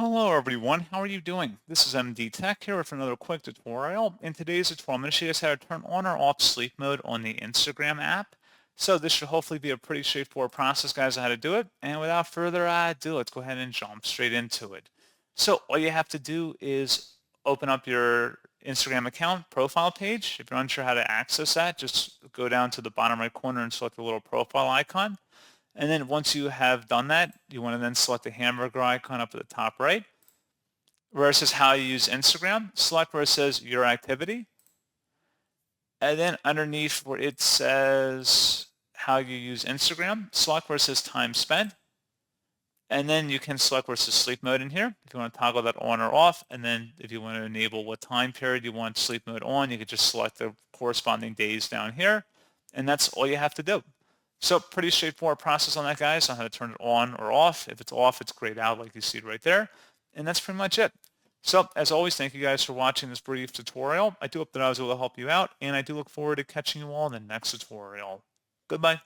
Hello everyone, how are you doing? This is MD Tech here with another quick tutorial. In today's tutorial, I'm going to show you guys how to turn on or off sleep mode on the Instagram app. So this should hopefully be a pretty straightforward process, guys, on how to do it. And without further ado, let's go ahead and jump straight into it. So all you have to do is open up your Instagram account profile page. If you're unsure how to access that, just go down to the bottom right corner and select the little profile icon. And then once you have done that, you want to then select the hamburger icon up at the top right. Where it says how you use Instagram, select where it says your activity. And then underneath where it says how you use Instagram, select where it says time spent. And then you can select where it says sleep mode in here if you want to toggle that on or off. And then if you want to enable what time period you want sleep mode on, you could just select the corresponding days down here. And that's all you have to do. So pretty straightforward process on that, guys, on how to turn it on or off. If it's off, it's grayed out like you see right there. And that's pretty much it. So as always, thank you guys for watching this brief tutorial. I do hope that I was able to help you out, and I do look forward to catching you all in the next tutorial. Goodbye.